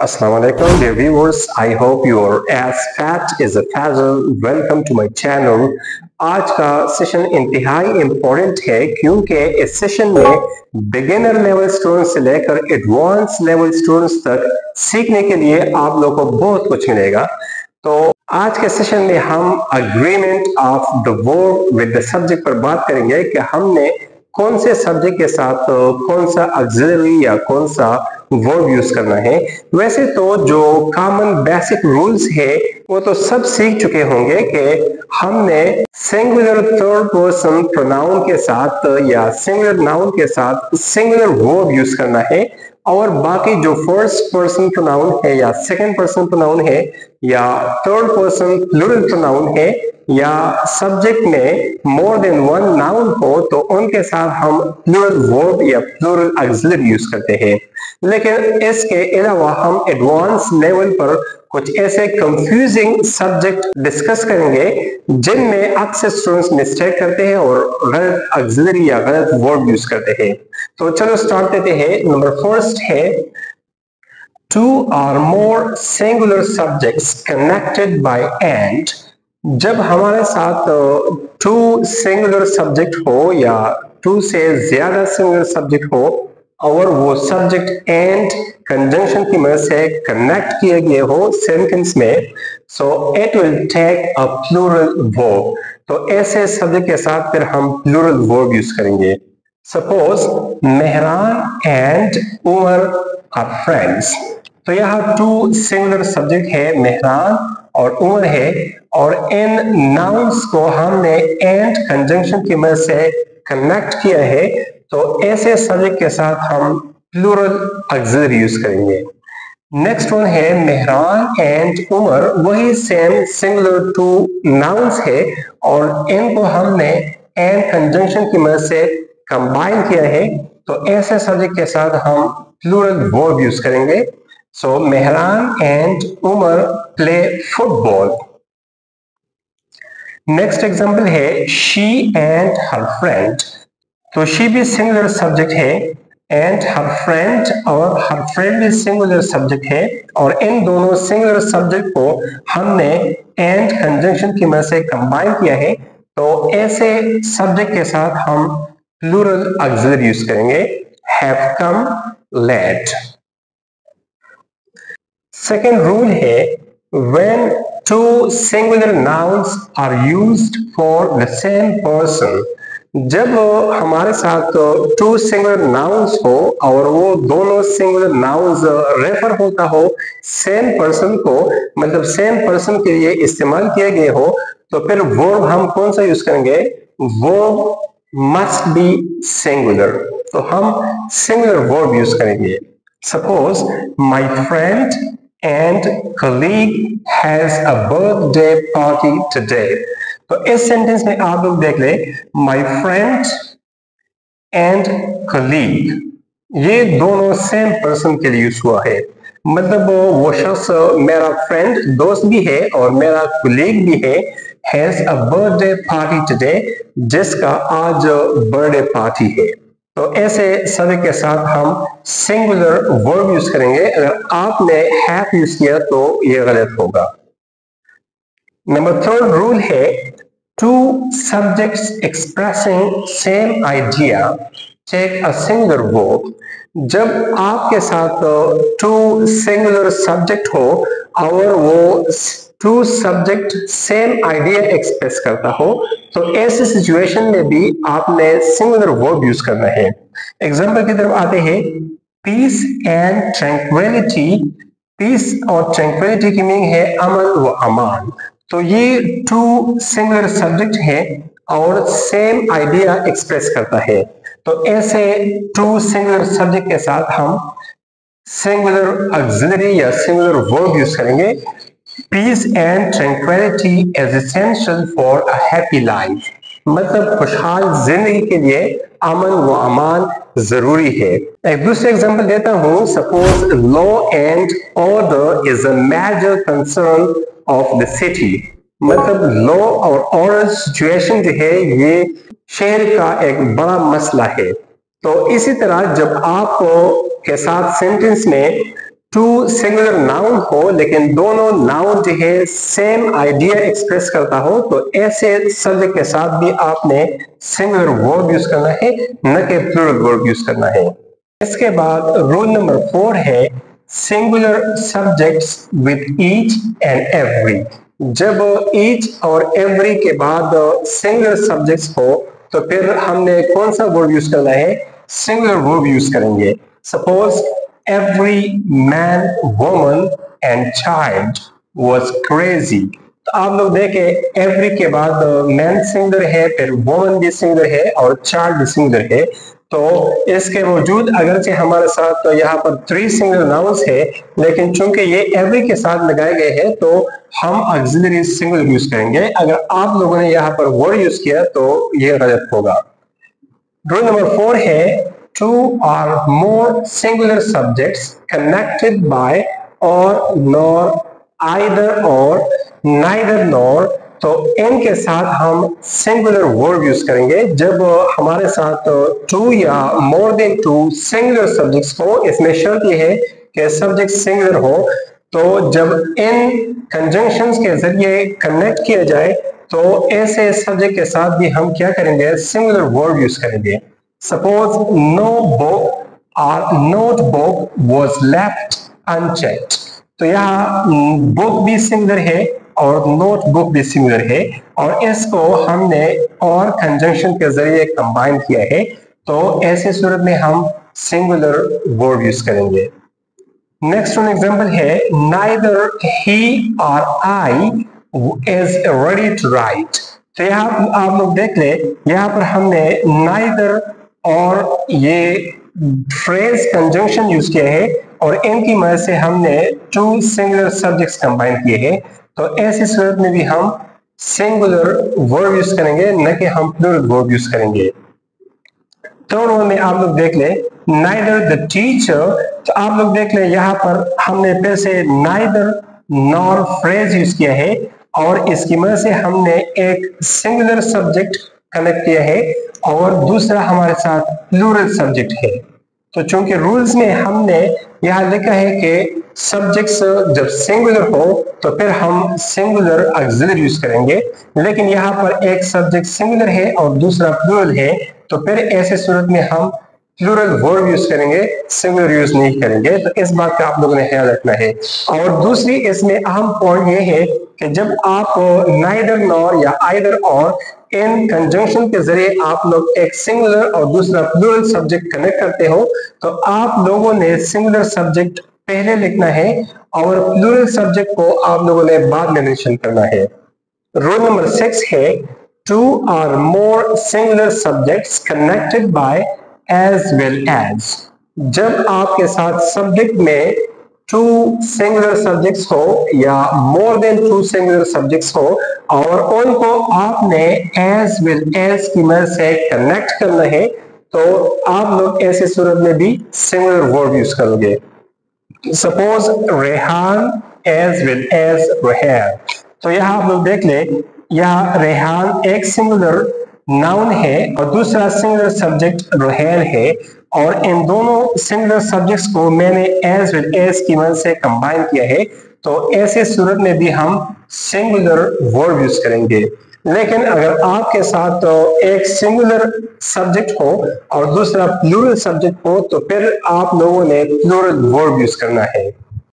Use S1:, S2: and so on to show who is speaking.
S1: Assalamu alaikum dear viewers. I hope you are as fat as a fazzle. Welcome to my channel. आज का session इंतहाई important है क्योंकि इस session में बिगिनर लेवल स्टूडेंट्स से लेकर एडवांस लेवल स्टूडेंट्स तक सीखने के लिए आप लोगों को बहुत कुछ मिलेगा। तो आज के सेशन में हम agreement of the verb with the subject पर बात करेंगे कि हमने कौन से सब्जेक्ट के साथ कौन सा ऑक्सिलरी या कौन सा वर्ब यूज करना है। वैसे तो जो कॉमन बेसिक रूल्स है वो तो सब सीख चुके होंगे कि हमने सिंगुलर थर्ड पर्सन प्रोनाउन के साथ या सिंगुलर नाउन के साथ सिंगुलर वर्ब यूज करना है, और बाकी जो फर्स्ट पर्सन प्रोनाउन है या सेकंड पर्सन प्रोनाउन है या थर्ड पर्सन प्लूरल प्रोनाउन है या सब्जेक्ट में मोर देन वन नाउन हो तो उनके साथ हम प्लूरल वर्ब या प्लूरल ऑक्सिलरी यूज करते हैं। लेकिन इसके अलावा हम एडवांस लेवल पर कुछ ऐसे कंफ्यूजिंग सब्जेक्ट डिस्कस करेंगे जिनमें अक्सर स्टूडेंट्स मिस्टेक करते हैं और गलत ऑक्सिलरी या गलत वर्ब यूज करते हैं। तो चलो स्टार्ट करते हैं। नंबर फर्स्ट है टू और more singular subjects connected by and. जब हमारे साथ टू सिंगुलर सब्जेक्ट हो या टू से ज्यादा सिंगुलर सब्जेक्ट हो और वो सब्जेक्ट एंड कंजंक्शन की मदद से कनेक्ट किए गए हो सेंटेंस में, so it will take a plural verb. तो ऐसे सब्जेक्ट के साथ फिर हम प्लूरल वर्ब यूज करेंगे। Suppose Mehran and Umar are friends. तो यहाँ टू सिंगुलर सब्जेक्ट है, मेहरान और उमर है, और इन नाउन्स को हमने एंड कंजंक्शन की मदद से कनेक्ट किया है। तो ऐसे सब्जेक्ट के साथ हम प्लूरल ऑक्सिलरी यूज करेंगे। नेक्स्ट वन है मेहरान एंड उमर, वही सेम सिंगुलर टू नाउन्स है और इनको हमने एंड कंजंक्शन की मदद से कंबाइन किया है। तो ऐसे सब्जेक्ट के साथ हम प्लूरल वर्ब यूज करेंगे। So Mehran and Umar play football. Next example है शी एंड हर फ्रेंड। तो शी भी सिंगुलर सब्जेक्ट है एंड हर फ्रेंड, और हर फ्रेंड भी सिंगुलर सब्जेक्ट है, और इन दोनों सिंगुलर सब्जेक्ट को हमने एंड कंजंक्शन की मदद से कंबाइन किया है। तो ऐसे सब्जेक्ट के साथ हम प्लूरल ऑक्सिलरी यूज करेंगे, have come late. Second rule है when two singular nouns are used for the same person. जब हमारे साथ टू सिंगुलर नाउन्स हो और वो दोनों सिंगुलर नाउन्स रेफर होता हो सेम पर्सन को, मतलब सेम पर्सन के लिए इस्तेमाल किए गए हो, तो फिर वर्ब हम कौन सा यूज करेंगे? Verb must be singular. तो हम सिंगुलर वर्ब यूज करेंगे। Suppose my friend and colleague has a birthday party today. तो इस सेंटेंस में आप लोग देख ले, माय फ्रेंड एंड कलीग, ये दोनों सेम पर्सन के लिए यूज हुआ है। मतलब वो शख्स मेरा फ्रेंड दोस्त भी है और मेरा कलीग भी है, has a birthday party today, जिसका आज बर्थडे पार्टी है। तो ऐसे सभी के साथ हम सिंगुलर वर्ब यूज करेंगे। अगर आपने हैव यूज किया तो ये गलत होगा। नंबर थर्ड रूल है two subjects expressing same idea take a singular verb. जब आपके साथ टू सिंगुलर सब्जेक्ट हो और वो two subject same idea express करता हो, तो ऐसे सिचुएशन में भी आपने सिंगुलर वर्ब यूज करना है। एग्जांपल की तरफ आते हैं, पीस एंड ट्रैंक्विलिटी। पीस और ट्रैंक्विलिटी की मीनिंग है अमन व अमान। तो ये टू सिंगुलर सब्जेक्ट है और सेम आइडिया एक्सप्रेस करता है। तो ऐसे टू सिंगुलर सब्जेक्ट के साथ हम सिंगुलर ऑक्सिलरी या सिंगुलर वर्ब यूज करेंगे। Peace and tranquility is essential for a happy life. मतलब खुशहाल जिंदगी के लिए अमन व अमान जरूरी है। एक दूसरे एग्जांपल देता हूं। Suppose law and order is a major concern of the city. मतलब लॉ और ऑर्डर सिचुएशन जो है ये शहर का एक बड़ा मसला है। तो इसी तरह जब आप के साथ सेंटेंस में टू सिंगुलर नाउन हो लेकिन दोनों नाउन जो है सेम आइडिया एक्सप्रेस करता हो, तो ऐसे सब्जेक्ट के साथ भी आपने सिंगुलर वर्ब यूज करना है, न कि प्लूरल वर्ब यूज करना है। इसके बाद रूल नंबर 4 है singular subjects with each and every. जब ईच और एवरी के बाद सिंगुलर सब्जेक्ट्स हो तो फिर हमने कौन सा वर्ब यूज करना है? सिंगुलर वर्ब यूज करेंगे। Suppose every man, woman and child was crazy। तो आप लोग देखें every के बाद man सिंगुलर है, फिर woman भी सिंगुलर है और child भी सिंगुलर है। तो इसके बावजूद अगरचे हमारे साथ तो यहाँ पर 3 सिंगुलर नाउन्स है, लेकिन चूंकि ये every के साथ लगाए गए हैं तो हम ऑक्सिलरी सिंगुलर यूज करेंगे। अगर आप लोगों ने यहाँ पर वर्ड यूज किया तो ये गलत होगा। रूल नंबर 4 है two or more singular subjects connected by or nor, either or, neither nor। तो इनके साथ हम सिंगुलर वर्ब यूज करेंगे जब हमारे साथ 2 या मोर देन 2 सिंगुलर सब्जेक्ट्स हो। इसमें शर्त यह है कि सब्जेक्ट सिंगुलर हो। तो जब इन कंजंक्शंस के जरिए कनेक्ट किया जाए तो ऐसे सब्जेक्ट के साथ भी हम क्या करेंगे? सिंगुलर वर्ब यूज करेंगे। Suppose no book or notebook was left unchecked। तो यहाँ बुक भी सिंगुलर है और नोटबुक भी सिंगुलर है और इसको हमने और कंजंक्शन के जरिए कंबाइन किया है, तो ऐसे सूरत में हम सिंगुलर वर्ब यूज करेंगे। नेक्स्ट वन एग्जांपल है neither he or I is ready to write। तो यहाँ आप लोग देख ले, यहाँ पर हमने neither और ये फ्रेज कंजंक्शन यूज किया है और इनकी मदद से हमने 2 सिंगुलर सब्जेक्ट्स कंबाइन किए हैं। तो ऐसी सूरत में भी हम सिंगुलर वर्ब यूज करेंगे, न कि हम प्लूरल वर्ब यूज करेंगे। थर्ड वन में आप लोग देख ले neither the teacher। तो आप लोग देख ले यहाँ पर हमने फिर से neither nor फ्रेज यूज किया है और इसकी मदद से हमने एक सिंगुलर सब्जेक्ट कनेक्ट किया है और दूसरा हमारे साथ प्लूरल सब्जेक्ट है। तो चूंकि रूल्स में हमने यहाँ लिखा है कि सब्जेक्ट्स जब सिंगुलर हो तो फिर हम सिंगुलर ऑक्सिलरी यूज करेंगे, लेकिन यहाँ पर एक सब्जेक्ट सिंगुलर है और दूसरा प्लूरल है, तो फिर ऐसे सूरत में हम प्लूरल वर्ब यूज करेंगे, सिंगुलर यूज नहीं करेंगे। तो इस बात का आप लोगों ने ख्याल रखना है। और दूसरी इसमें अहम पॉइंट ये है कि जब आप नाइदर नॉर या आइदर और इन कंजंक्शन के जरिए आप लोग एक सिंगुलर और दूसरा प्लूरल सब्जेक्ट कनेक्ट करते हो, तो आप लोगों ने सिंगुलर सब्जेक्ट पहले लिखना है और प्लूरल सब्जेक्ट को आप लोगों ने बाद में मेंशन करना है। रूल नंबर 6 है टू और more singular subjects connected by as well as. जब आपके साथ सब्जेक्ट में 2 सिंगुलर सब्जेक्ट्स हो या मोर देन 2 सिंगुलर सब्जेक्ट्स हो और उनको आपने एज वेल एज की मदद से कनेक्ट करना है, तो आप लोग ऐसी सूरत में भी सिंगुलर वर्ब यूज करोगे। Suppose Rehan as well as Rehan. तो यहाँ आप लोग देख ले, यहाँ रेहान एक सिंगुलर नाउन है और दूसरा सिंगुलर सब्जेक्ट रोहेल है और इन दोनों सिंगुलर सब्जेक्ट्स को मैंने एज वेल एज की मदद से कंबाइन किया है, तो ऐसे सूरत में भी हम सिंगुलर वर्ब यूज करेंगे। लेकिन अगर आपके साथ तो एक सिंगुलर सब्जेक्ट हो और दूसरा प्लूरल सब्जेक्ट हो, तो फिर आप लोगों ने प्लूरल वर्ब यूज करना है।